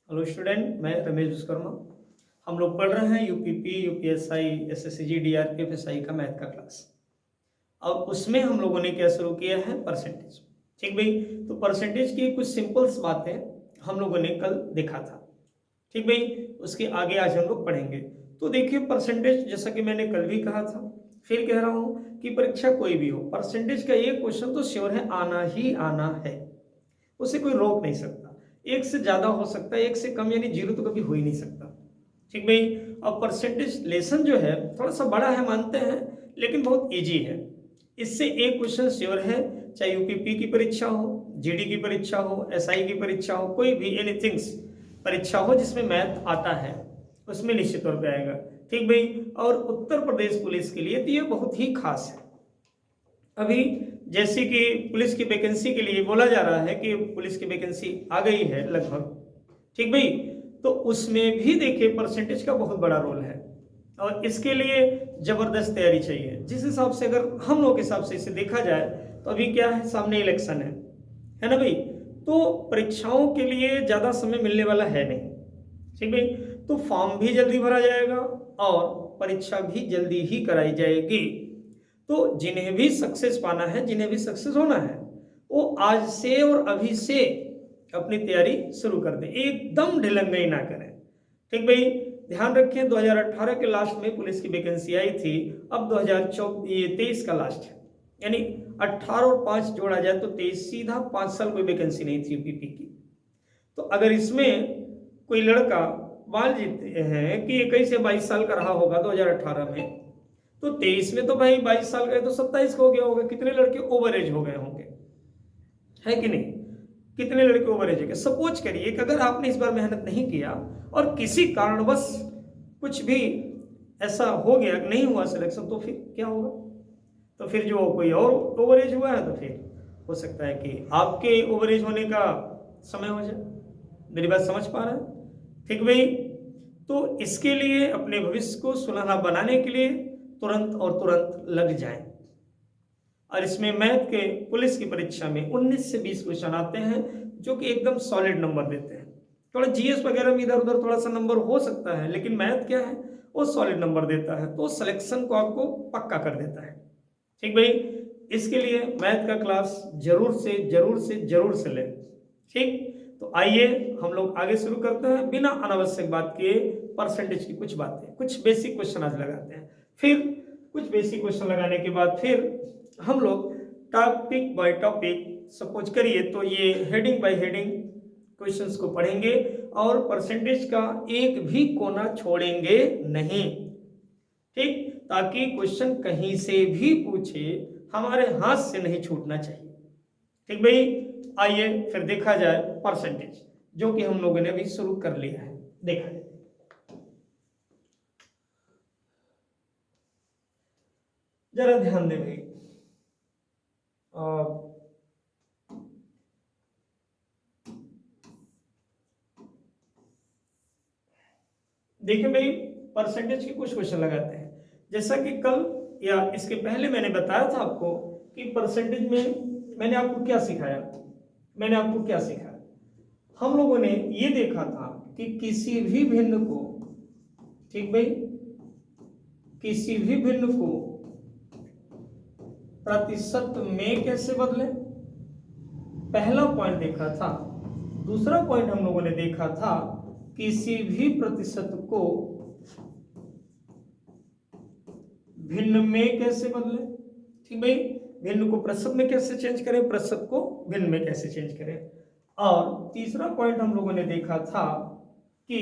Hello student, मैं रमेश विश्वकर्मा। हम लोग पढ़ रहे हैं यूपीपी, यूपीएसआई, एसएससीजी, डीआरपीएफ, एसआई का मैथ का क्लास। और उसमें हम लोगों ने क्या शुरू किया है, परसेंटेज। ठीक भाई, तो परसेंटेज की कुछ सिंपल्स बातें हम लोगों ने कल देखा था। ठीक भाई, उसके आगे आज हम लोग पढ़ेंगे। तो देखिए परसेंटेज, जैसा कि मैंने कल भी कहा था, फिर कह रहा हूँ कि परीक्षा कोई भी हो, परसेंटेज का एक क्वेश्चन तो श्योर है, आना ही आना है। उसे कोई रोक नहीं सकता। एक से ज्यादा हो सकता है, एक से कम यानी जीरो तो कभी हो ही नहीं सकता। ठीक भाई। अब परसेंटेज लेसन जो है थोड़ा सा बड़ा है मानते हैं, लेकिन बहुत इजी है। इससे एक क्वेश्चन श्योर है, चाहे यूपीपी की परीक्षा हो, जीडी की परीक्षा हो, एसआई की परीक्षा हो, कोई भी एनीथिंग्स परीक्षा हो जिसमें मैथ आता है, उसमें निश्चित तौर पे आएगा। ठीक भाई। और उत्तर प्रदेश पुलिस के लिए तो ये बहुत ही खास है। अभी जैसे कि पुलिस की वैकेंसी के लिए बोला जा रहा है कि पुलिस की वैकेंसी आ गई है लगभग। ठीक भाई, तो उसमें भी देखिए परसेंटेज का बहुत बड़ा रोल है, और इसके लिए जबरदस्त तैयारी चाहिए। जिस हिसाब से, अगर हम लोग के हिसाब से इसे देखा जाए, तो अभी क्या है, सामने इलेक्शन है ना भाई। तो परीक्षाओं के लिए ज्यादा समय मिलने वाला है नहीं। ठीक भाई, तो फॉर्म भी जल्दी भरा जाएगा और परीक्षा भी जल्दी ही कराई जाएगी। तो जिन्हें भी सक्सेस पाना है, जिन्हें भी सक्सेस होना है, वो आज से और अभी से अपनी तैयारी शुरू कर दें, एकदम ढिलंगई ना करें। ठीक भाई, ध्यान रखें 2018 के लास्ट में पुलिस की वैकेंसी आई थी, अब 2023 का लास्ट है, यानी 18 और 5 जोड़ा जाए तो 23, सीधा 5 साल कोई वैकेंसी नहीं थी यूपीपी की। तो अगर इसमें कोई लड़का मान लेते हैं कि 21 से 22 साल का रहा होगा 2018 में, तो 23 में तो भाई 22 साल का है, तो 27 का हो गया होगा। कितने लड़के ओवर एज हो गए होंगे, है कि नहीं? कितने लड़के ओवर एज हो गए? सपोज करिए कि अगर आपने इस बार मेहनत नहीं किया और किसी कारणवश कुछ भी ऐसा हो गया, नहीं हुआ सिलेक्शन, तो फिर क्या होगा? तो फिर जो कोई और ओवर एज हुआ है, तो फिर हो सकता है कि आपके ओवर एज होने का समय हो जाए। मेरी बात समझ पा रहे हैं? ठीक भाई। तो इसके लिए अपने भविष्य को सुनहरा बनाने के लिए तुरंत और तुरंत लग जाएं। और इसमें मैथ के पुलिस की परीक्षा में 19 से 20 क्वेश्चन आते हैं, जो कि एकदम सॉलिड नंबर देते हैं। थोड़ा जीएस वगैरह में इधर उधर थोड़ा सा नंबर हो सकता है, लेकिन मैथ क्या है, वो सॉलिड नंबर देता है, तो सिलेक्शन को आपको पक्का कर देता है। ठीक भाई, इसके लिए मैथ का क्लास जरूर से जरूर से जरूर से लें। ठीक, तो आइए हम लोग आगे शुरू करते हैं, बिना अनावश्यक बात किए परसेंटेज की कुछ बातें, कुछ बेसिक क्वेश्चन आज लगाते हैं। फिर कुछ बेसिक क्वेश्चन लगाने के बाद फिर हम लोग टॉपिक बाय टॉपिक, सपोज करिए तो ये हेडिंग बाय हेडिंग क्वेश्चंस को पढ़ेंगे, और परसेंटेज का एक भी कोना छोड़ेंगे नहीं। ठीक, ताकि क्वेश्चन कहीं से भी पूछे, हमारे हाथ से नहीं छूटना चाहिए। ठीक भाई, आइए फिर देखा जाए परसेंटेज, जो कि हम लोगों ने अभी शुरू कर लिया है। देखा जाए, जरा ध्यान दें भाई। देखिए भाई, परसेंटेज के कुछ क्वेश्चन लगाते हैं। जैसा कि कल या इसके पहले मैंने बताया था आपको कि परसेंटेज में मैंने आपको क्या सिखाया, मैंने आपको क्या सिखाया। हम लोगों ने ये देखा था कि किसी भी भिन्न को, ठीक भाई, किसी भी भिन्न को प्रतिशत में कैसे बदले, पहला पॉइंट देखा था। दूसरा पॉइंट हम लोगों ने देखा था किसी भी प्रतिशत को भिन्न में कैसे बदले। ठीक भाई, भिन्न को प्रतिशत में कैसे चेंज करें, प्रतिशत को भिन्न में कैसे चेंज करें। और तीसरा पॉइंट हम लोगों ने देखा था कि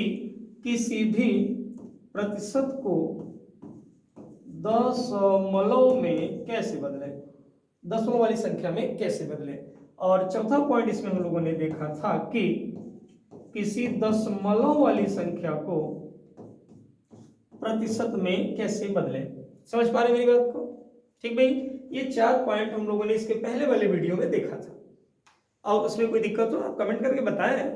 किसी भी प्रतिशत को दशमलव में कैसे बदले, दशमलव वाली संख्या में कैसे बदले। और चौथा पॉइंट इसमें हम लोगों ने देखा था कि किसी दशमलव वाली संख्या को प्रतिशत में कैसे बदले। समझ पा रहे मेरी बात को? ठीक भाई, ये 4 पॉइंट हम लोगों ने इसके पहले वाले वीडियो में देखा था, और उसमें कोई दिक्कत हो आप कमेंट करके बताएं।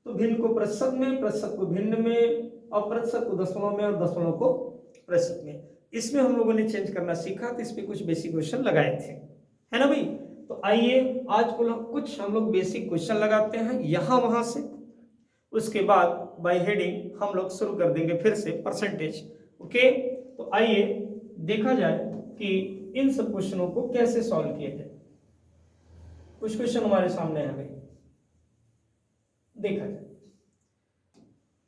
तो भिन्न को प्रतिशत में, प्रतिशत को भिन्न में, और प्रतिशत को दशमलव में, और दशमलव को प्रतिशत में, इसमें हम लोगों ने चेंज करना सीखा। तो इस पे कुछ बेसिक क्वेश्चन लगाए थे, है ना भाई। तो आइए आज को कुछ हम लोग बेसिक क्वेश्चन लगाते हैं यहां वहां से, उसके बाद बाय हेडिंग हम लोग शुरू कर देंगे फिर से परसेंटेज। ओके, तो आइए देखा जाए कि इन सब क्वेश्चनों को कैसे सॉल्व किया जाए। कुछ क्वेश्चन हमारे सामने है भाई, देखा जाए।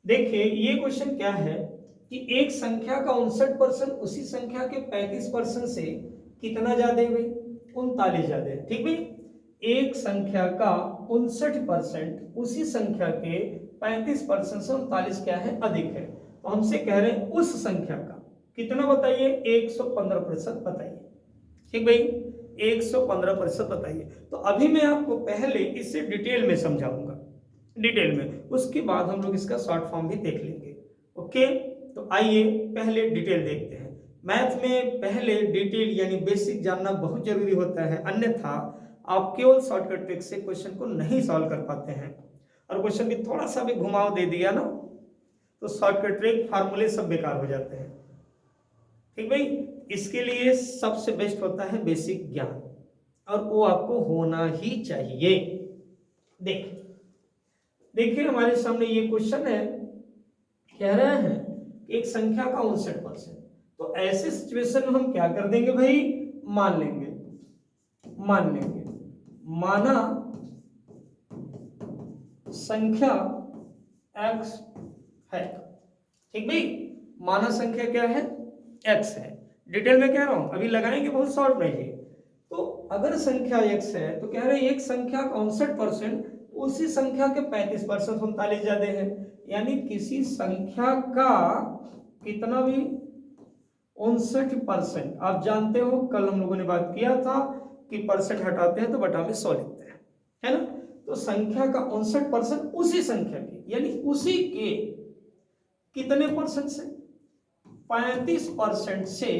देखिए ये क्वेश्चन क्या है कि एक संख्या का 59% उसी संख्या के 35% से कितना ज्यादा है भाई? 39 ज्यादा है। ठीक भाई, एक संख्या का 59% उसी संख्या के 35% से 39 क्या है? अधिक है। तो हमसे कह रहे हैं उस संख्या का कितना बताइए? 115% बताइए। ठीक भाई, 115% बताइए। तो अभी मैं आपको पहले इससे डिटेल में समझाऊंगा, डिटेल में, उसके बाद हम लोग इसका शॉर्ट फॉर्म भी देख लेंगे। ओके, तो आइए पहले डिटेल देखते हैं। मैथ में पहले डिटेल यानी बेसिक जानना बहुत जरूरी होता है, अन्यथा आप केवल शॉर्टकट ट्रिक से क्वेश्चन को नहीं सॉल्व कर पाते हैं। और क्वेश्चन भी थोड़ा सा भी घुमाव दे दिया ना तो शॉर्टकट ट्रिक फार्मूले सब बेकार हो जाते हैं। ठीक भाई, इसके लिए सबसे बेस्ट होता है बेसिक ज्ञान, और वो आपको होना ही चाहिए। देखिए हमारे सामने ये क्वेश्चन है, कह रहे हैं एक संख्या का 59%। तो ऐसे सिचुएशन में हम क्या कर देंगे भाई? मान लेंगे माना संख्या x है। ठीक भाई, माना संख्या क्या है? x है। डिटेल में कह रहा हूं, अभी लगाएंगे बहुत शॉर्ट में ही। तो अगर संख्या x है तो कह रहे हैं एक संख्या का 59% उसी संख्या के 35% 39 ज्यादा है। यानी किसी संख्या का कितना भी 59%। आप जानते हो कल हम लोगों ने बात किया था कि परसेंट हटाते हैं तो बटा में 100 लिखते हैं, है ना? तो संख्या का 59% उसी संख्या के, यानी उसी के कितने परसेंट से? 35% से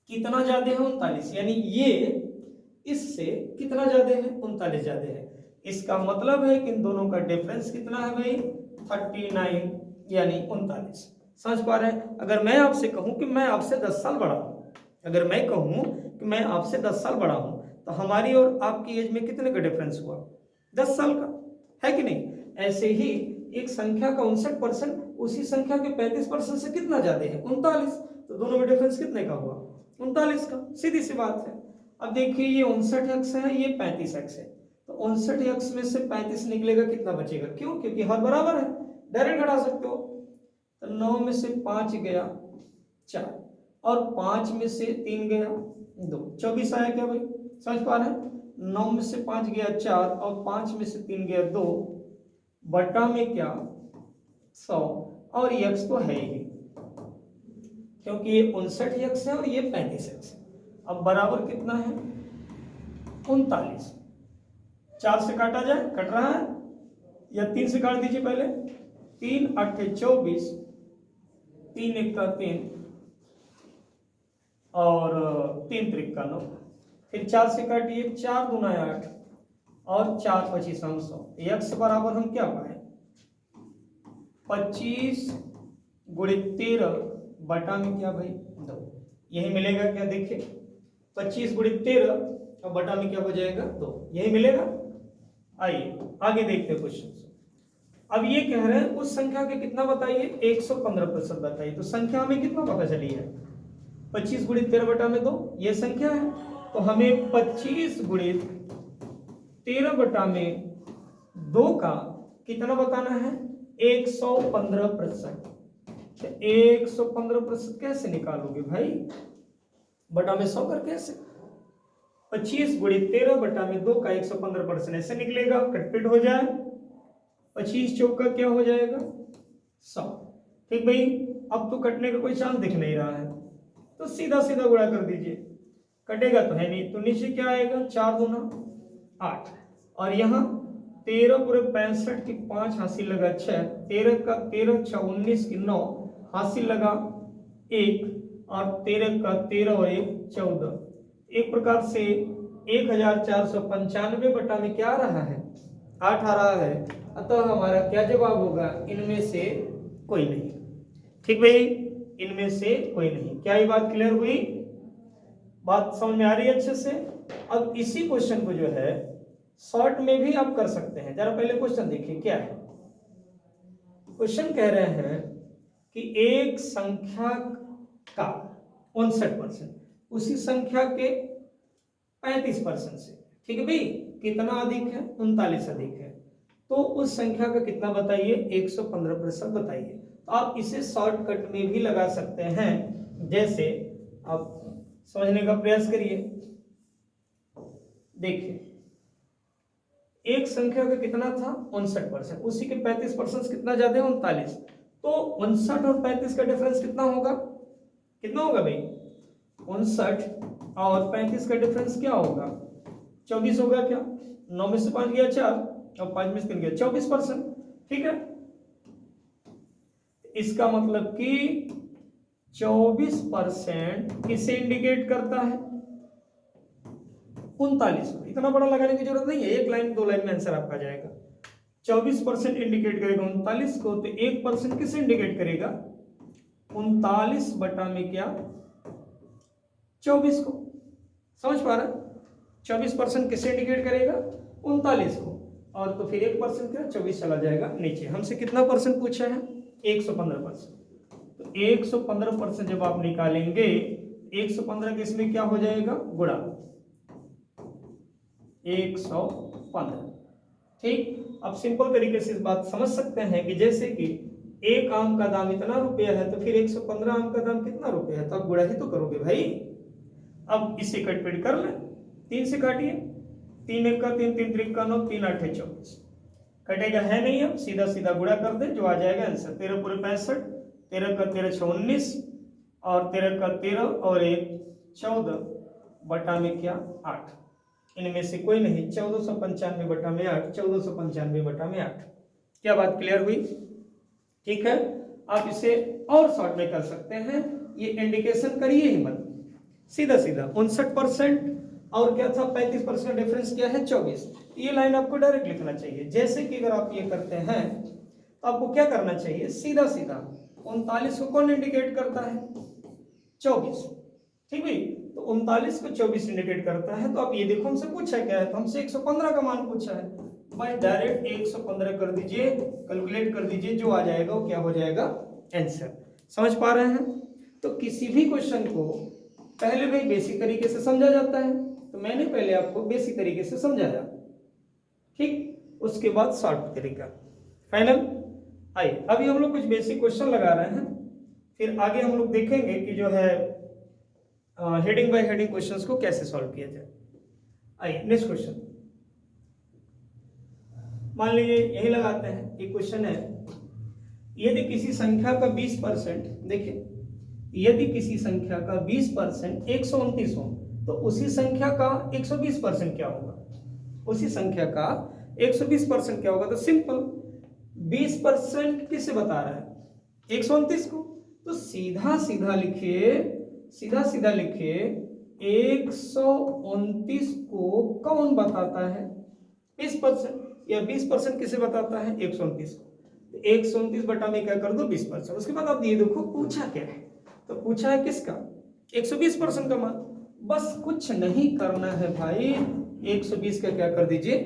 कितना ज्यादा है? 39। यानी ये इससे कितना ज्यादा है? 39 ज्यादा है। इसका मतलब है कि इन दोनों का डिफरेंस कितना है भाई? 39 यानी 39। समझ पा रहे हैं? अगर मैं आपसे कहूं कि मैं आपसे 10 साल बड़ा हूं, अगर मैं कहूं कि मैं आपसे 10 साल बड़ा हूं, तो हमारी और आपकी एज में कितने का डिफरेंस हुआ? 10 साल का, है कि नहीं? ऐसे ही एक संख्या का 59% उसी संख्या के 35% से कितना ज्यादा है? 39। तो दोनों में डिफरेंस कितने का हुआ? 39 का। सीधी सी बात है। अब देखिए ये 59x है, ये 35x है। तो 59x में से 35 निकलेगा, कितना बचेगा? क्यों? क्योंकि हर बराबर है, डायरेक्ट घटा सकते हो। तो 9 में से 5 गया 4, और 5 में से 3 गया 2, 24 आया क्या भाई? समझ पा रहे हैं? 9 में से 5 गया 4, और 5 में से 3 गया 2, बटा में क्या? 100। और x तो है ही, क्योंकि ये 59x है और ये 35x है। अब बराबर कितना है? 39। 4 से काटा जाए, कट रहा है, या 3 से काट दीजिए पहले। 3 8 24, 3 1 का 3, और 3 3 का 9। फिर 4 से काटिए, 4 दूना 8, और 4 25 हम 100। x बराबर हम क्या पाए? 25 गुणित 13 बटा में क्या भाई? 2। यही मिलेगा क्या? देखिए 25 गुणित 13 और बटा में क्या हो जाएगा? 2। यही मिलेगा। आइए आगे देखते हैं क्वेश्चन। अब ये कह रहे हैं उस संख्या के कितना बताइए? 115% बताइए। तो संख्या में कितना पता चली है? 25 गुणित 13 बटा में 2 ये संख्या है। तो हमें 25 गुणित 13 बटा में 2 का कितना बताना है? 115%। 115% कैसे निकालोगे भाई? बटा में 100 करके ऐसे। 25 गुणित 13 बटा में 2 का 115% ऐसे निकलेगा, कटपिट हो जाए। 25 चौका क्या हो जाएगा? 100। ठीक भाई, अब तो कटने का कोई चांस दिख नहीं रहा है, तो सीधा सीधा गुणा कर दीजिए। कटेगा तो है नहीं, तो नीचे क्या आएगा? 4 दूना 8, और यहाँ 13 पूरे 65 की 5 हासिल लगा 6, 13 का 13 6 19 की 9 हासिल लगा 1, और 13 का 13 और 1 14। एक प्रकार से 1495 बटा में क्या आ रहा है? 8 आ रहा है। अतः हमारा क्या जवाब होगा? इनमें से कोई नहीं। ठीक भाई, इनमें से कोई नहीं। क्या ये बात क्लियर हुई? बात समझ में आ रही है अच्छे से? अब इसी क्वेश्चन को जो है शॉर्ट में भी आप कर सकते हैं। जरा पहले क्वेश्चन देखिए क्या है। क्वेश्चन कह रहे हैं कि एक संख्या का 59% उसी संख्या के 35% से, ठीक है भाई, कितना अधिक है? 39 अधिक है। तो उस संख्या का कितना बताइए? 115% बताइए। तो आप इसे शॉर्टकट में भी लगा सकते हैं, जैसे आप समझने का प्रयास करिए। देखिए, एक संख्या का कितना था? 59%, उसी के 35% कितना ज्यादा है? 39। तो 59 और 35 का डिफरेंस कितना होगा? कितना होगा भाई? 59 और 35 का डिफरेंस क्या होगा? 24 होगा क्या? 9 में से 5 गया 4 और 5 में से 3 गया 24%, ठीक है। इसका मतलब कि 24% किसे इंडिकेट करता है? 39 को। इतना बड़ा लगाने की जरूरत नहीं है, एक लाइन 2 लाइन में आंसर आपका जाएगा। 24% इंडिकेट करेगा 39 को, तो 1% किसे इंडिकेट करेगा? 39 बटा में क्या? 24 को। समझ पा रहा? 24% किसे इंडिकेट करेगा? 39 को। और तो फिर 1% क्या? 24 चला जाएगा नीचे। हमसे कितना परसेंट पूछा है? 115%। तो 115% जब आप निकालेंगे, 115 के इसमें क्या हो जाएगा? गुणा 115। ठीक। अब सिंपल तरीके से इस बात समझ सकते हैं कि जैसे कि एक आम का दाम इतना रुपया है, तो फिर 115 आम का दाम कितना रुपया है? तो आप गुणा ही तो करोगे भाई। अब इसे कटपेट कर ले, 3 से काटिए, 3 1 का 3, 3 3 का 9, 3 8 24। कटेगा है नहीं, अब सीधा सीधा गुणा कर दे, जो आ जाएगा आंसर। 13 पूरे 65, 13 का 13 6 19, और 13 का 13 और 1 14 बटा में क्या? 8। इनमें से कोई नहीं, 1495 बटा में 8, 1495 बटा में 8। क्या बात क्लियर हुई? ठीक है। आप इसे और शॉर्ट में कर सकते हैं, ये इंडिकेशन करिए ही मत, सीधा सीधा 59% और क्या था? 35% का डिफरेंस क्या है? 24। ये लाइन आपको डायरेक्ट लिखना चाहिए। जैसे कि अगर आप ये करते हैं तो आपको क्या करना चाहिए? सीधा सीधा 39 को कौन इंडिकेट करता है? 24, ठीक भाई। तो 39 को 24 इंडिकेट करता है। तो आप ये देखो, हमसे पूछा क्या है? तो हमसे 115 का मान पूछा है। भाई डायरेक्ट 115 कर दीजिए, कैलकुलेट कर दीजिए, जो आ जाएगा वो क्या हो जाएगा? आंसर। समझ पा रहे हैं? तो किसी भी क्वेश्चन को पहले भाई बेसिक तरीके से समझा जाता है, तो मैंने पहले आपको बेसिक तरीके से समझाया, ठीक। उसके बाद शॉर्ट तरीका, फाइनल। आइए अभी हम लोग कुछ बेसिक क्वेश्चन लगा रहे हैं, फिर आगे हम लोग देखेंगे कि जो है हेडिंग बाय हेडिंग क्वेश्चंस को कैसे सॉल्व किया जाए। आइए नेक्स्ट क्वेश्चन, मान लीजिए यही लगाते हैं। एक क्वेश्चन है, यदि किसी संख्या का 20%, देखिए, यदि किसी संख्या का 20% 129 हो, तो उसी संख्या का 120% क्या होगा? उसी संख्या का 120% क्या होगा? तो सिंपल, 20% किसे बता रहा है? 129 को। तो सीधा सीधा लिखिए, सीधा सीधा लिखिए, 129 को कौन बताता है? 20%। या 20% किसे बताता है? 129 को। 129 बटा में क्या कर दो? 20%। उसके बाद आप ये देखो पूछा क्या है? तो पूछा है किसका? 120% का मान। बस कुछ नहीं करना है भाई, 120 का क्या कर दीजिए?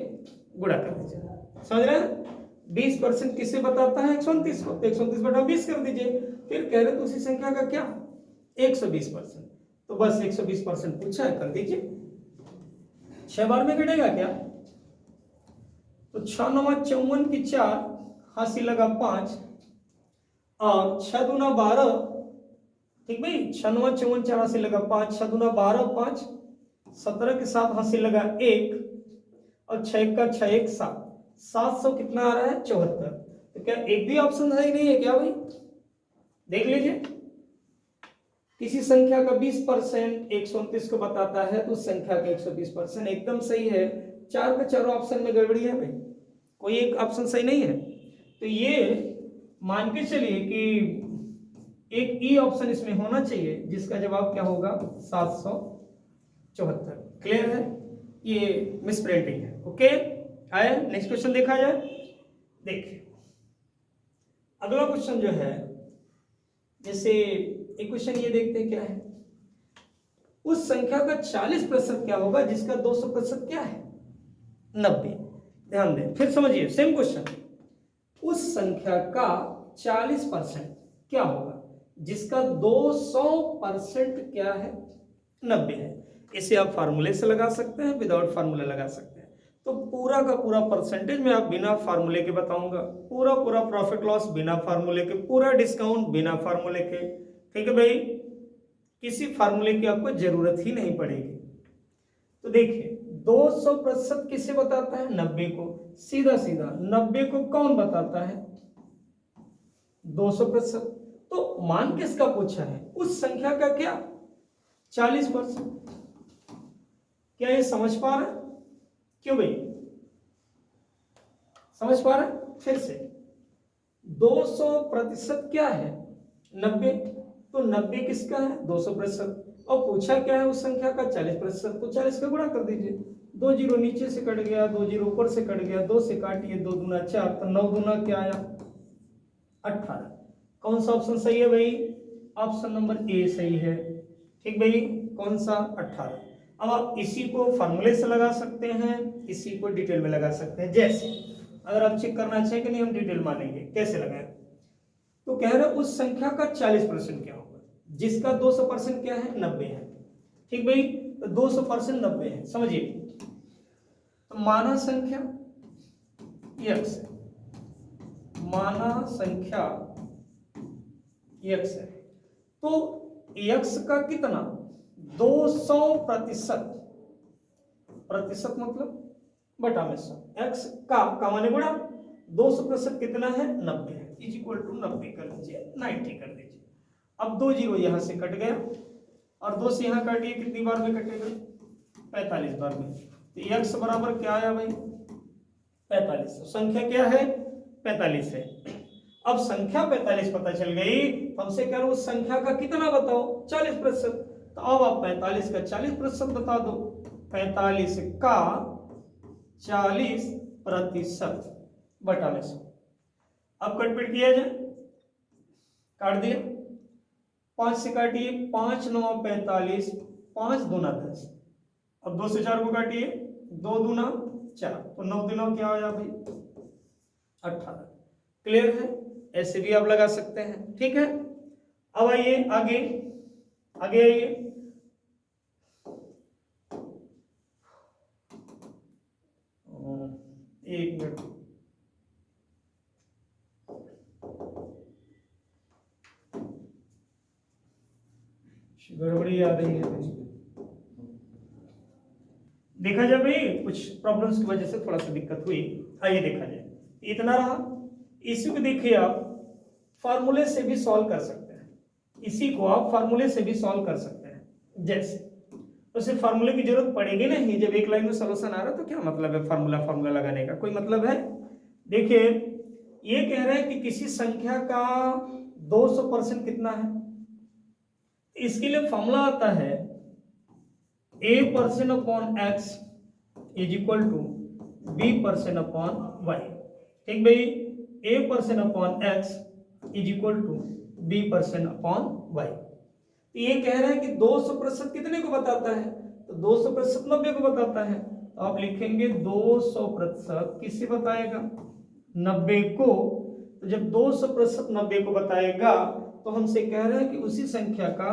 गुणा कर दीजिए। समझ रहे हैं? 20% किसे बताता है? 129 को। 129 बटा 20 कर दीजिए। फिर कह रहे तो उसी संख्या का क्या? 120%। तो बस 120% पूछा है, कर दीजिए। 6 बार में घटेगा क्या? तो 6 9 54 की 4, हासिल लगा 5, और 6 दूना 12, ठीक भाई। 6 9 54 4 हासिल लगा 5, 6 दूना 12 5, 17 के साथ हासिल लगा 1, और 6 का 6 1 7, 700 कितना आ रहा है? 74। तो क्या एक भी ऑप्शन सही नहीं है क्या भाई? देख लीजिए, किसी संख्या का 20% 129 को बताता है, तो उस संख्या का 120% एकदम सही है। 4 का 4 ऑप्शन में गड़बड़ी है भाई, कोई एक ऑप्शन सही नहीं है। तो ये मान के चलिए कि एक ई ऑप्शन इसमें होना चाहिए, जिसका जवाब क्या होगा? 774। क्लियर है? ये मिस प्रिंटिंग है। ओके, आया? नेक्स्ट क्वेश्चन देखा जाए। देखिए अगला क्वेश्चन जो है, जैसे एक क्वेश्चन ये देखते हैं क्या है, उस संख्या का 40% क्या होगा जिसका 200% क्या है? 90। ध्यान दें, फिर समझिए, सेम क्वेश्चन। उस संख्या का 40% क्या होगा, जिसका 200% क्या है, 90 है। इसे आप फार्मूले से लगा सकते हैं, विदाउट फार्मूला लगा सकते हैं। तो पूरा का पूरा परसेंटेज मैं आप बिना फार्मूले के बताऊंगा, पूरा पूरा प्रॉफिट लॉस बिना फार्मूले के, पूरा डिस्काउंट बिना फार्मूले के। ठीक है भाई, किसी फार्मूले की आपको जरूरत ही नहीं पड़ेगी। तो देखिए 200% किसे बताता है, 90 को। सीधा सीधा 90 को कौन बताता है, 200%। तो मान किसका पूछा है, उस संख्या का क्या, 40%। क्या ये समझ पा रहा है, क्यों भाई, समझ पा रहा है? फिर से 200% क्या है, 90। तो 90 किसका है, 200%। और पूछा क्या है उस संख्या का, 40%। तो 40 का गुणा कर दीजिए, 2 जीरो नीचे से कट गया, 2 जीरो ऊपर से कट गया, 2 से काटिए, 2 दूना 4, तो 9 दूना क्या आया, 18। कौन सा ऑप्शन सही है भाई, ऑप्शन नंबर ए सही है। ठीक भाई, कौन सा, 18। अब आप इसी को फार्मूले से लगा सकते हैं, इसी को डिटेल में लगा सकते हैं। जैसे अगर आप चेक करना चाहें कि नहीं हम डिटेल मानेंगे, कैसे लगाएं, तो कह रहे उस संख्या का 40% क्या होगा, जिसका 200% क्या है, 90 है। ठीक भाई, तो 200% 90 है, समझिए। तो माना संख्या x है, माना संख्या x है, तो x का कितना, 200%, प्रतिशत मतलब बटा में 100, x का माने गुणा 200% कितना है, 90 है, इज इक्वल टू 90 कर लीजिए, 90 कर दीजिए। अब 2 जीरो यहां से कट गया और 2 से यहां काटिए, कितनी बार में कटेगा, 45 बार में। तो x बराबर क्या आया भाई, 45। संख्या क्या है, 45 है। अब संख्या 45 पता चल गई, तो हमसे कह रहा हूं उस संख्या का कितना बताओ, 40%। तो अब आप 45 का 40% बता दो, 45 का 40% बटा में 100। अब कटपीट किया जाए, काट दिया, 5 से काटिए, 5 9 45, 5 दूना 10। अब 2 से 4 को काटिए, 2 दूना 4, तो 9 दूना क्या आया भाई, 18। क्लियर है, ऐसे भी आप लगा सकते हैं। ठीक है, अब आइए आगे, आगे आइए। एक मिनट, गड़बड़ी आ रही है, देखा जाए भाई कुछ प्रॉब्लम्स की वजह से थोड़ा सा दिक्कत हुई। आइए देखा जाए, इतना रहा। इसी को देखिए आप फार्मूले से भी सॉल्व कर सकते हैं, इसी को आप फार्मूले से भी सॉल्व कर सकते हैं। जैसे तो सिर्फ फार्मूले की जरूरत पड़ेगी नहीं, जब एक लाइन में सॉल्यूशन आ रहा है तो क्या मतलब है फार्मूला लगाने का, कोई मतलब है। देखिए ये कह रहे हैं कि किसी संख्या का 200% कितना है, इसके लिए फॉर्मूला आता है a% upon x is equal to b% upon y। ठीक भाई, a% upon x is equal to b% upon y। तो ये कह रहे हैं कि 200% कितने को बताता है, तो 200% 90 को बताता है। तो आप लिखेंगे 200% किसे बताएगा, 90 को। तो जब 200% 90 को बताएगा तो हमसे कह रहे हैं कि उसी संख्या का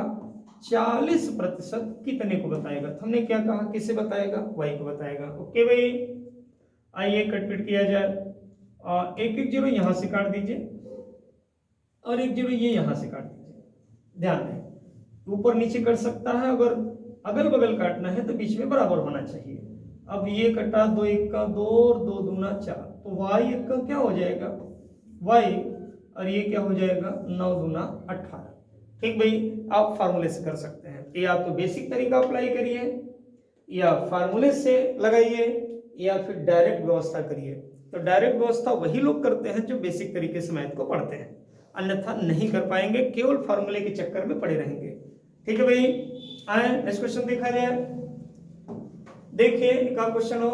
40% कितने को बताएगा। तो हमने क्या कहा, किसे बताएगा, y को बताएगा। ओके भाई, आइए कटपीट किया जाए। एक एक जीरो यहां से काट दीजिए और एक जीरो ये यहां से काट दीजिए। ध्यान दें, ऊपर नीचे कर सकता है, अगर अगल बगल काटना है तो बीच में बराबर होना चाहिए। अब ये कटा, 2 1 का 2 और 2 दूना 4, तो y एक का क्या हो जाएगा, y, और ये क्या हो जाएगा, 9 दूना 18। ठीक भाई, आप फार्मूले से कर सकते हैं, या तो बेसिक तरीका अप्लाई करिए, या फार्मूले से लगाइए, या फिर डायरेक्ट व्यवस्था करिए। तो डायरेक्ट व्यवस्था वही लोग करते हैं जो बेसिक तरीके से मैथ को पढ़ते हैं, अन्यथा नहीं कर पाएंगे, केवल फार्मूले के चक्कर में पड़े रहेंगे। ठीक है भाई, आए नेक्स्ट क्वेश्चन देखा जाए। देखिए एक क्वेश्चन हो,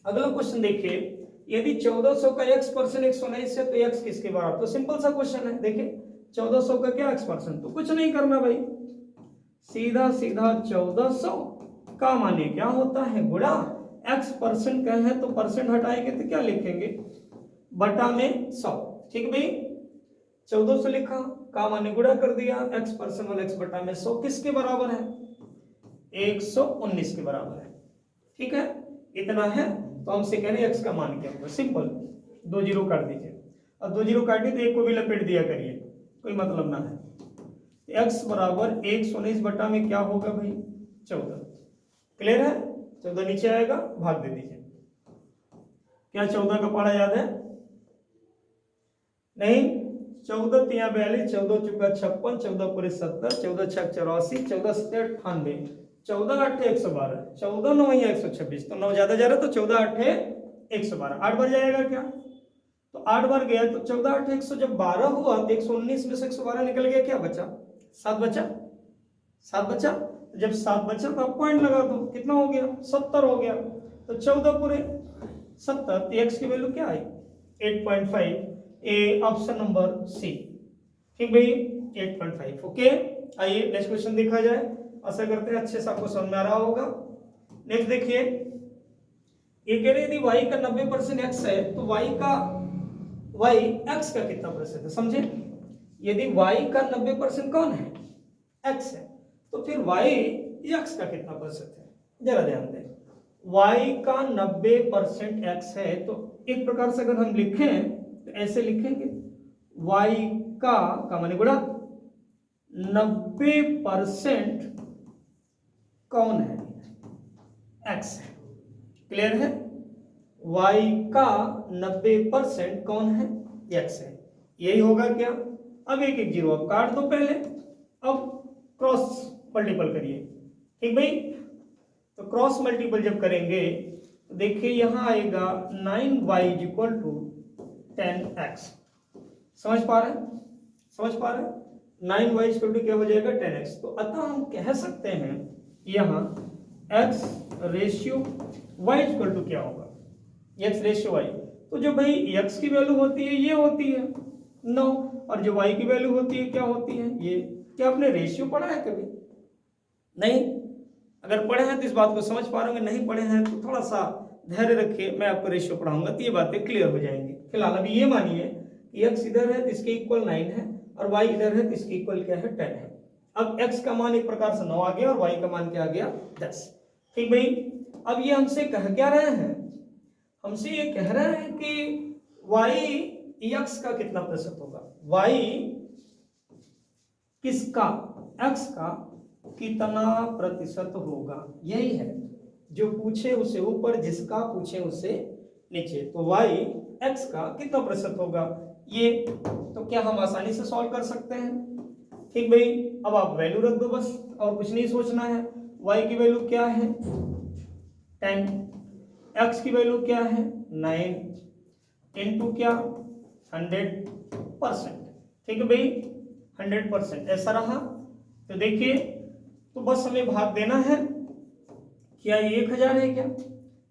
अगला क्वेश्चन देखिए, यदि 1400 का x% 119 है तो x किसके बराबर। तो सिंपल सा क्वेश्चन है, देखिए 1400 का क्या x%, तो कुछ नहीं करना भाई, सीधा सीधा 1400 का माने क्या होता है, गुणा x% का है तो परसेंट हटाएंगे तो क्या लिखेंगे, बटा में 100। ठीक भाई, 14 से लिखा, का माने गुणा कर दिया, x परसेंट x बटा में 100 किसके बराबर है, 119 के बराबर है। ठीक है, इतना है तो हमसे कह रहे हैं x का मान क्या होगा। सिंपल, 2 जीरो काट दीजिए, और 2 जीरो काटे तो एक को भी लपेट दिया करिए, कोई मतलब ना है। x बराबर 119 बटा में क्या होगा भाई, 14। क्लियर है, 14 नीचे आएगा, भाग दे दीजिए। क्या 14 का पढ़ा याद है? नहीं, 14 तिया 42, 14 चुका 56, 14 पूरे 70, 14 छक 84, 14 सत्ते 98, 14 आठे 112, 14 9 126, तो 9 ज्यादा जा रहा तो 14 आठे 112, 8 बार जाएगा क्या, तो 8 बार गया तो 14 आठे 100, जब 12 हुआ तो 119 में से 112 निकल गया, क्या बचा, 7 बचा, 7 बचा। जब 7 बचा तो आप पॉइंट लगा दो, कितना हो गया, 70 हो गया, तो 14 पूरे 70, तो x की वैल्यू क्या आई, 8.5, ए ऑप्शन नंबर सी। ठीक भाई, 8.5। ओके, आइए नेक्स्ट क्वेश्चन देखा जाए, आशा करते हैं अच्छे से आपको समझ में आ रहा होगा। नेक्स्ट देखिए, ये कह रहे यदि y का 90% x है तो y x का कितना प्रतिशत है, समझे। यदि y का 90% कौन है, x है, तो फिर y x का कितना प्रतिशत है, जरा ध्यान दें। y का 90% x है तो एक प्रकार से अगर हम लिखें तो ऐसे लिखेंगे, y का माने गुणा 90% कौन है, x है। क्लियर है, y का 90% कौन है, x है। यही होगा क्या, अब एक एक जीरो अब काट दो पहले, अब क्रॉस मल्टीपल करिए। ठीक भाई, तो क्रॉस मल्टीपल जब करेंगे तो देखिए यहां आएगा 9y इक्वल टू 10x। समझ पा रहे हैं, समझ पा रहे हैं, 9y इक्वल टू क्या हो जाएगा, 10x। तो अतः हम कह सकते हैं यहां x ratio y equal to क्या होगा, x रेशियो y। तो जो भाई x की वैल्यू होती है ये होती है 9, और जो y की वैल्यू होती है क्या होती है ये। क्या आपने रेशियो पढ़ा है कभी, नहीं? अगर पढ़े हैं तो इस बात को समझ पा रहे होंगे, नहीं पढ़े हैं तो थोड़ा सा धैर्य रखिए, मैं आपको रेशियो पढ़ाऊंगा तो ये बातें क्लियर हो जाएंगी। फिलहाल अभी ये मानिए कि x इधर है तो इसके इक्वल 9 है, और y इधर है तो इसके इक्वल क्या है, 10 है। अब x का मान एक प्रकार से 9 आ गया और y का मान क्या आ गया, 10। ठीक भाई, अब ये हमसे कह क्या रहे हैं, हमसे ये कह रहे हैं कि y x का कितना प्रतिशत होगा, y किसका, x का कितना प्रतिशत होगा, यही है जो पूछे उसे ऊपर, जिसका पूछे उसे नीचे। तो y x का कितना प्रतिशत होगा ये, तो क्या हम आसानी से सॉल्व कर सकते हैं। ठीक भाई, अब आप वैल्यू रख दो बस, और कुछ नहीं सोचना है। y की वैल्यू क्या है 10, x की वैल्यू क्या है 9, इनटू क्या 100%। ठीक है भाई, 100% ऐसा रहा। तो देखिए, तो बस हमें भाग देना है, क्या ये 1000 है क्या,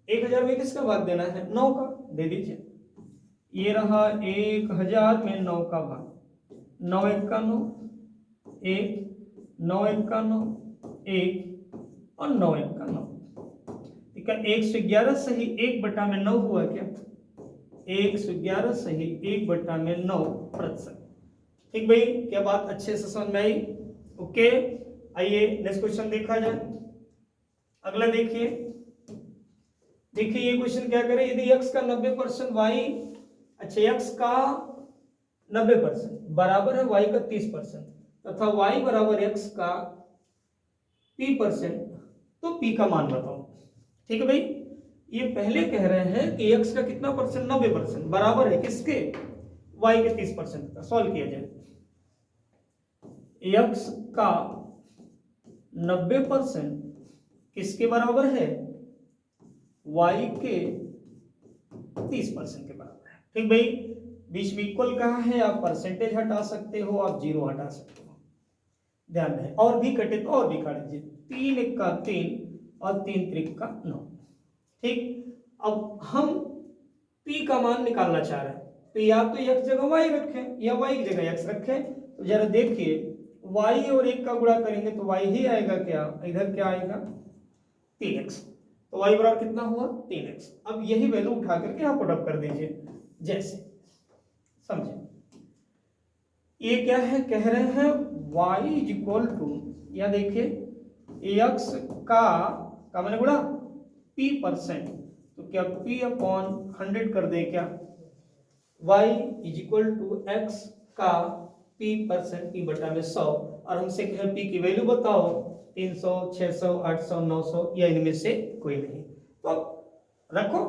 1000 में किसका भाग देना है, 9 का, दे दीजिए। ये रहा 1000 में 9 का भाग, 9 1 का 9, 1, 9 1 का 9, 1, और 9 1 का 9। ठीक है, 111 सही 1 बटा में 9 हुआ क्या, 111 सही 1 बटा में 9%। ठीक भाई, क्या बात अच्छे से समझ में आई। ओके, आइए नेक्स्ट क्वेश्चन देखा जाए। अगला देखिए, देखिए ये क्वेश्चन क्या करे, यदि x का 90% y, अच्छा x का 90% बराबर है y का 30%, तथा y बराबर x का p%, तो p का मान बताओ। ठीक है भाई, ये पहले कह रहे हैं कि x का कितना परसेंट, 90% बराबर है किसके, y के 30% का। सॉल्व किया जाए, x का 90% किसके बराबर है, y के 30% के बराबर है। ठीक भाई, बीच में इक्वल कहा है, आप परसेंटेज हटा सकते हो, आप जीरो हटा सकते हो, ध्यान रहे। और भी कटे तो और भी काट दीजिए, 3 1 का 3 और 3 3 का 9। ठीक, अब हम p का मान निकालना चाह रहे हैं, तो या तो x जगह y रखें या y की जगह x रखें। तो जरा देखिए, y और 1 का गुणा करेंगे तो y ही आएगा, क्या इधर क्या आएगा 3x, तो y बराबर कितना हुआ 3x। अब यही वैल्यू उठा करके यहाँ पुट अप कर दीजिए, जैसे समझे। ये क्या है, कह रहे हैं y इज इक्वल टू, या देखिए x का मैंने बोला p%, तो क्या p अपॉन 100 कर दे क्या, y is equal to x का p%, p बटा में 100, और हमसे कहे p की वैल्यू बताओ, 300, 600, 800, 900 या इनमें से कोई नहीं। तो अब रखो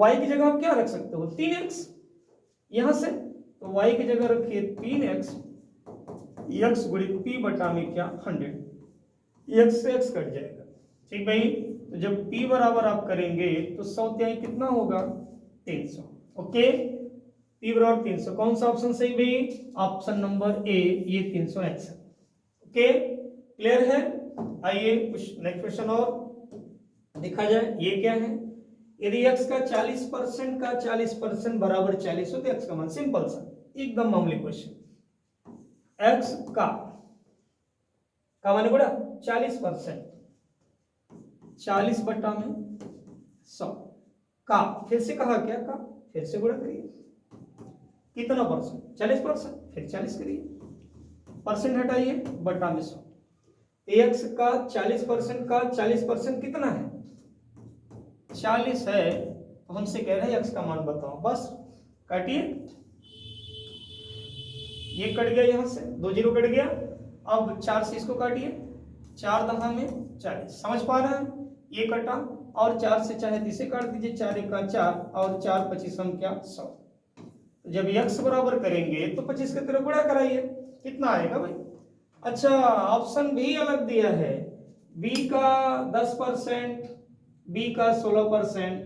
y की जगह आप क्या रख सकते हो, 3x, यहां से तो y की जगह रखिए 3x, x गुणित p बटा में क्या 100, x से x कट जाएगा। ठीक भाई, तो जब p बराबर आप करेंगे तो 100 त्याई कितना होगा 300। ओके, p बराबर 300, कौन सा ऑप्शन सही भाई, ऑप्शन नंबर ए, ये 300x। ओके, क्लियर है। आइए कुछ नेक्स्ट क्वेश्चन और देखा जाए। ये क्या है, यदि x का 40% का 40% बराबर 40 हो तो x का मान, सिंपल सा एकदम मामूली क्वेश्चन, x का माने बड़ा 40%, 40 बटा में 100 का, फिर से कहा क्या का, फिर से गुणा करिए, कितना परसेंट, 40%, फिर 40 करिए, परसेंट हटाइए, बटा में 100, x का 40% का 40% कितना है 40 है, तो हमसे कह रहे हैं x का मान बताओ, बस काटिए, ये कट गया, यहां से 2 जीरो कट गया, अब 4 से इसको काटिए, 4 दहा में 40, समझ पा रहे हैं, ये कटा, और 4 से चाहे इसे काट दीजिए, 4 एका 4 और 4 25 हम क्या 100, तो जब x बराबर करेंगे तो 25 के तरफ गुणा कराइए, कितना आएगा भाई। अच्छा, ऑप्शन भी अलग दिया है, b का 10%, b का 16%,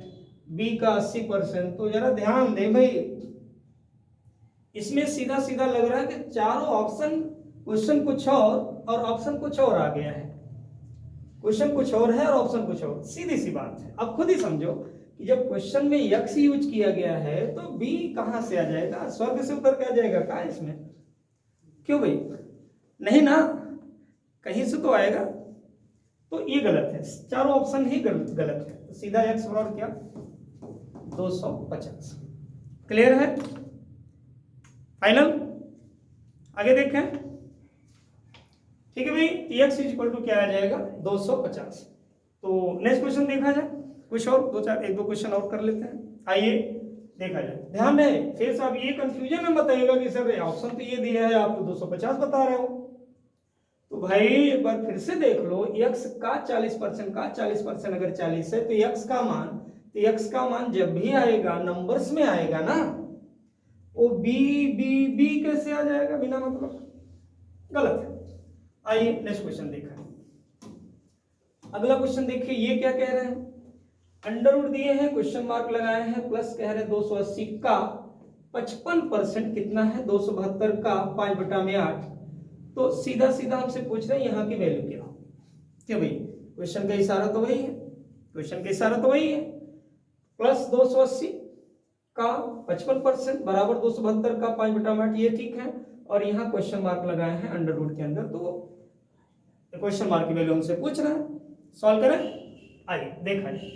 b का 80%, तो जरा ध्यान दें भाई, इसमें सीधा सीधा लग रहा है कि चारों ऑप्शन, क्वेश्चन कुछ और ऑप्शन कुछ और आ गया है, क्वेश्चन कुछ और है और ऑप्शन कुछ और, सीधी सी बात है। अब खुद ही समझो कि जब क्वेश्चन में x यूज किया गया है तो b कहां से आ जाएगा, स्वर्ग से उतर के आ जाएगा क्या इसमें, क्यों भाई, नहीं ना, कहीं से तो आएगा, तो ये गलत है, चारों ऑप्शन ही गलत है, तो सीधा x बराबर क्या 250। क्लियर है, फाइनल, आगे देखें। ठीक है भाई, x इज इक्वल टू क्या आ जाएगा 250। तो नेक्स्ट क्वेश्चन देखा जाए, कुछ और एक दो क्वेश्चन और कर लेते हैं, आइए देखा जाए। ध्यान रहे, फिर से आप ये कंफ्यूजन में बताइएगा कि सर ऑप्शन तो ये दिया है, आप तो 250 बता रहे हो, तो भाई एक बार फिर से देख लो, x का 40% का 40% अगर 40 है तो x का मान जब भी आएगा नंबर्स में आएगा ना, वो b कैसे आ जाएगा बिना मतलब, गलत है। आइए नेक्स्ट क्वेश्चन देखा, अगला क्वेश्चन देखिए, ये क्या कह रहे हैं, अंडर रूट दिए हैं, क्वेश्चन मार्क लगाए हैं, प्लस कह रहे हैं 280 का 55% कितना है 272 का 5 बटा में 8, तो सीधा सीधा हमसे पूछ रहे हैं यहाँ की वैल्यू क्या, क्या भाई, क्वेश्चन का इशारा तो वही है, क्वेश्चन का इशारा तो वही है, प्लस 280 का 55% बराबर 272 का 5 बटा में 8, ये ठीक है, और यहाँ क्वेश्चन मार्क लगाए हैं अंडर रूट के अंदर, तो क्वेश्चन मार्क की वैल्यू हमसे पूछ रहा है, सॉल्व करें। आइए देखा जाए,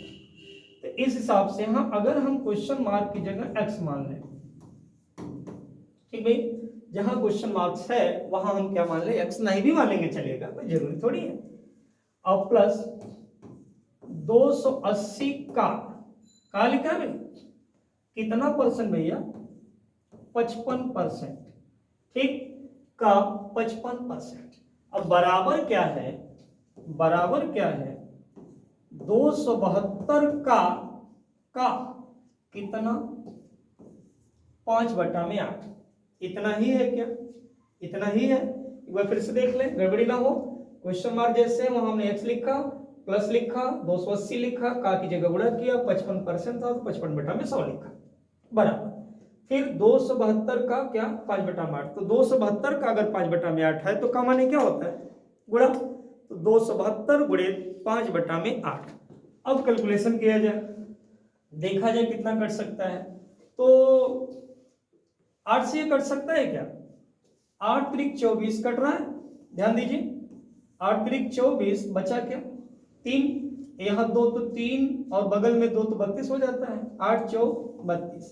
तो इस हिसाब से हम अगर हम क्वेश्चन मार्क की जगह x मान लें, ठीक भाई, जहां क्वेश्चन मार्क्स है वहां हम क्या मान ले, x नहीं भी मानेंगे चलेगा, कोई जरूरी थोड़ी है, और प्लस 280 का लिखा है भाई, कितना परसेंट भैया 55%, ठीक, का 55%, अब बराबर क्या है, बराबर क्या है 272 का कितना 5 बटा में 8, इतना ही है क्या, इतना ही है, एक बार फिर से देख लें, गड़बड़ी ना हो, क्वेश्चन मार्क जैसे वहां हमने x लिखा, प्लस लिखा, 280 लिखा, का की जगह गुणा किया, 55% था तो 55 बटा में 100 लिखा, बराबर, फिर 272 का क्या 5 बटा में 8, तो 272 का अगर 5 बटा में 8 है तो का माने क्या होता है गुणा, तो 272 गुणे 5 बटा में 8। अब कैलकुलेशन किया जाए, देखा जाए कितना कट सकता है, तो 8 से ये कट सकता है क्या, 8 त्रिक 24 कट रहा है, ध्यान दीजिए, 8 त्रिक 24 बचा क्या 3, यहाँ 2 तो 3 और बगल में 2 तो 32 हो जाता है, 8 चौ 32,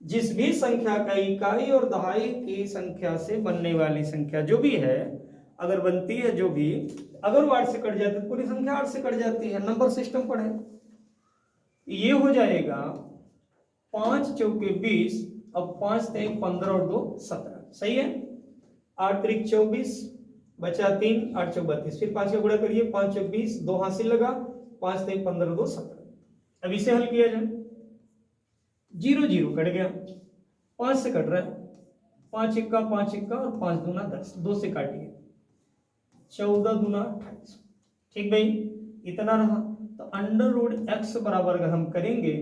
जिस भी संख्या का इकाई और दहाई की संख्या से बनने वाली संख्या जो भी है, अगर बनती है जो भी, अगर वो 8 से कट जाती है तो पूरी संख्या 8 से कट जाती है। नंबर सिस्टम पढ़े, ये हो जाएगा 5 चौके 20, अब 5 × 15 और 2 17, सही है। 8 × 24 बचा 3, 8 चौक 32, फिर 5 का गुणा करिए, 5 चौक 20, 2 हासिल लगा, 5 × 15 2 17। अब इसे हल किया जाए, 0 0 कट गया, 5 से कट रहा है, 5 × 5 × और 5 दूना 10, 2 से काटिए, 14 दूना 28। ठीक भाई, इतना रहा। तो √x बराबर अगर हम करेंगे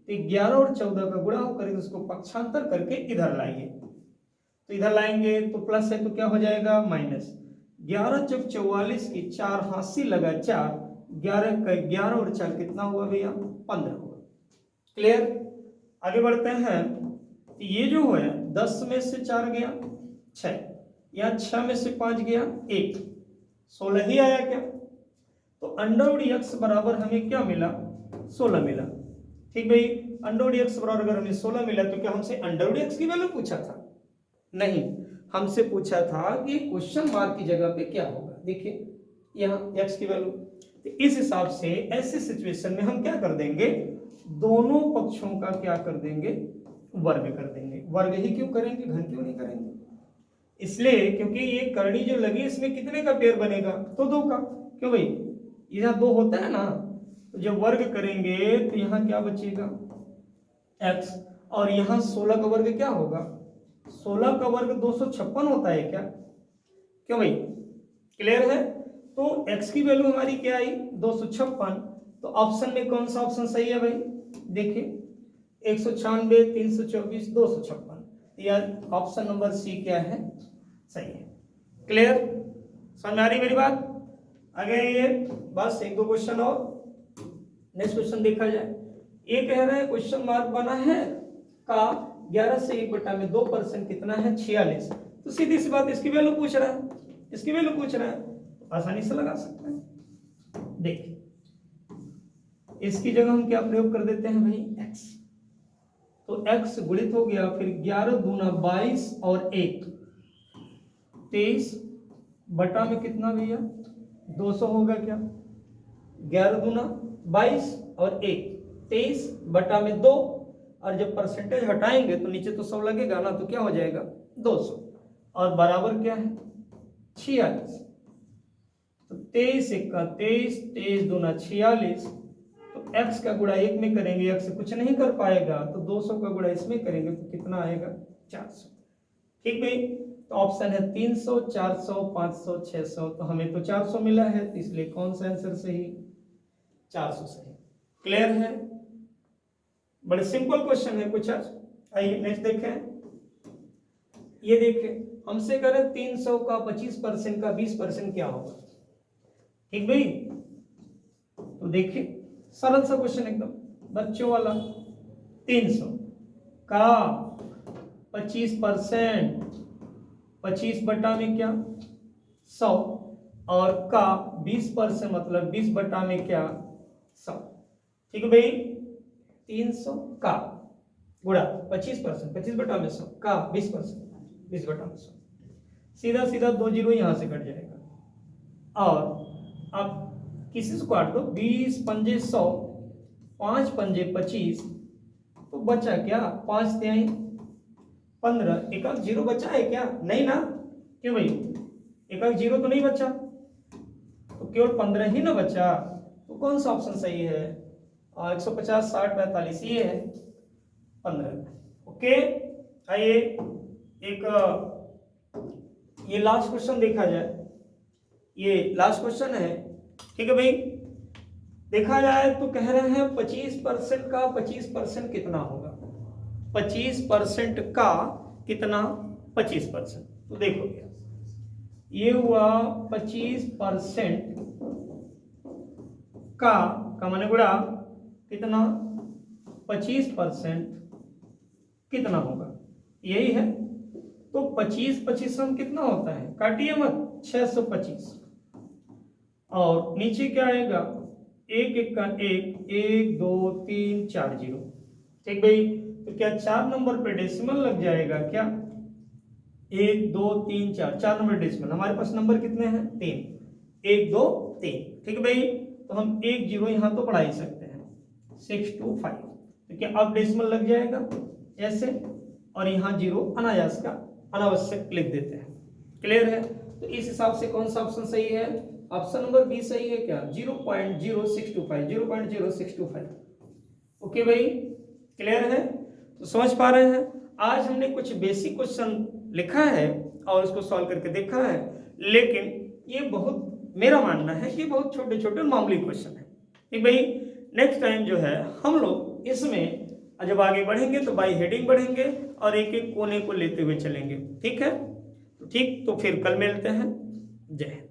तो 11 और 14 का गुणा करेंगे, उसको पक्षांतर करके इधर लाइए, तो इधर लाएंगे तो प्लस है तो क्या हो जाएगा माइनस। 11 चौक 44 की 4 हासिल लगा 4, 11 का 11 और 4 कितना हुआ भैया 15 हुआ। क्लियर, आगे बढ़ते हैं। ये जो है 10 में से 4 गया 6, या 6 में से 5 गया 1, 16 ही आया क्या। तो √x बराबर हमें क्या मिला 16 मिला। ठीक भाई, √x बराबर अगर हमें 16 मिला तो क्या हमसे √x की वैल्यू पूछा था? नहीं, हमसे पूछा था कि क्वेश्चन मार्क की जगह पे क्या होगा। देखिए यहाँ x की वैल्यू, तो इस हिसाब से ऐसे सिचुएशन में हम क्या कर देंगे, दोनों पक्षों का क्या कर देंगे वर्ग कर देंगे। वर्ग ही क्यों करेंगे, घन क्यों नहीं करेंगे? इसलिए क्योंकि ये करनी जो लगी इसमें कितने का पेयर बनेगा, तो 2 का। क्यों भाई, यहाँ 2 होता है ना, तो जब वर्ग करेंगे तो यहाँ क्या बचेगा x, और यहाँ 16 का वर्ग क्या होगा, 16 का वर्ग 256 होता है क्या? क्यों भाई, क्लियर है। तो x की वैल्यू हमारी क्या आई 256। तो ऑप्शन में कौन सा ऑप्शन सही है भाई, देखिए 196, 324, 256, यार ऑप्शन नंबर सी क्या है, सही है। क्लियर, समझ में आ रही मेरी बात? आगे ये बस 1 2 क्वेश्चन और, नेक्स्ट क्वेश्चन देखा जाए। ये कह रहा है क्वेश्चन मार्क बना है का 11 से 1/2% कितना है 46। तो सीधी सी बात, इसकी वैल्यू पूछ रहा है, इसकी वैल्यू पूछ रहा है, आसानी से लगा सकते हैं। देखिए इसकी जगह हम क्या प्रयोग कर देते हैं भाई x, तो x गुणित हो गया, फिर 11 दूना 22 और 1 23 बटा में कितना भैया 200 होगा क्या, 11 दूना 22 और 1 23 बटा में 2, और जब परसेंटेज हटाएंगे तो नीचे तो 100 लगेगा ना, तो क्या हो जाएगा 200, और बराबर क्या है 46। तो 23 1 का 23, 23 दूना 46, तो x का गुणा 1 में करेंगे, x से कुछ नहीं कर पाएगा, तो 200 का गुणा इसमें करेंगे तो कितना आएगा 400। ठीक भाई, तो ऑप्शन है 300, 400, 500, 600, तो हमें तो 400 मिला है, तो इसलिए कौन सा आंसर सही, 400 सही। क्लियर है, बड़े सिंपल क्वेश्चन है कुछ। आइए नेक्स्ट देखें। ये देखें, हमसे करें 300 का 25% का 20% क्या होगा। ठीक भाई, तो देखिए सरल सा क्वेश्चन एकदम बच्चों वाला। 300 का 25%, 25 बटा में क्या 100, और का 20% मतलब 20 बटा में क्या 100। ठीक है भाई, 300 का गुणा 25%, 25 बटा में 100 का 20%, 20 बटा में 100, सीधा सीधा 2 जीरो यहां से कट जाएगा। और अब किसी से काट दो, 20 पंजे 100, 5 पंजे 25, तो बचा क्या 5 तिहाई 15, एक आध जीरो बचा है क्या, नहीं ना। क्यों भाई, एक आध जीरो तो नहीं बचा, तो केवल 15 ही ना बचा, तो कौन सा ऑप्शन सही है 150 60 45, ये है 15। ओके, आइए एक ये लास्ट क्वेश्चन देखा जाए, ये लास्ट क्वेश्चन है। ठीक है भाई, देखा जाए तो कह रहे हैं 25% का 25% कितना होगा, 25% का कितना 25%, तो देखो ये हुआ 25% का माने गुणा कितना 25% कितना होगा, यही है। तो 25 25 कितना होता है, काटिए मत, 625, और नीचे क्या आएगा 1 1 का 1, 1 2 3 4 जीरो। ठीक भाई, तो क्या 4 नंबर पे डेसिमल लग जाएगा क्या? 1 2 3 4, 4 नंबर डेसिमल। हमारे पास नंबर कितने हैं? 3, 1 2 3। ठीक है भाई, तो हम 1 0 यहाँ तो बढ़ा ही सकते हैं, 625। तो क्या अब डेसिमल लग जाएगा ऐसे, और यहाँ 0 अनायास का अनावश्यक लिख देते हैं। क्लियर है? तो इस हिसाब से कौन सा ऑप्शन सही है? ऑप्शन नंबर बी सही है क्या? 0.0625, 0.0625। ओके भाई, क्लियर है? तो समझ पा रहे हैं? आज हमने कुछ बेसिक क्वेश्चन लिखा है और उसको सॉल्व करके देखा है, लेकिन ये बहुत, मेरा मानना है कि बहुत छोटे छोटे मामूली क्वेश्चन है। ठीक भाई, नेक्स्ट टाइम जो है हम लोग इसमें जब आगे बढ़ेंगे तो बाई हेडिंग बढ़ेंगे और एक एक कोने को लेते हुए चलेंगे। ठीक है? ठीक, तो फिर कल मिलते हैं। जय हिंद।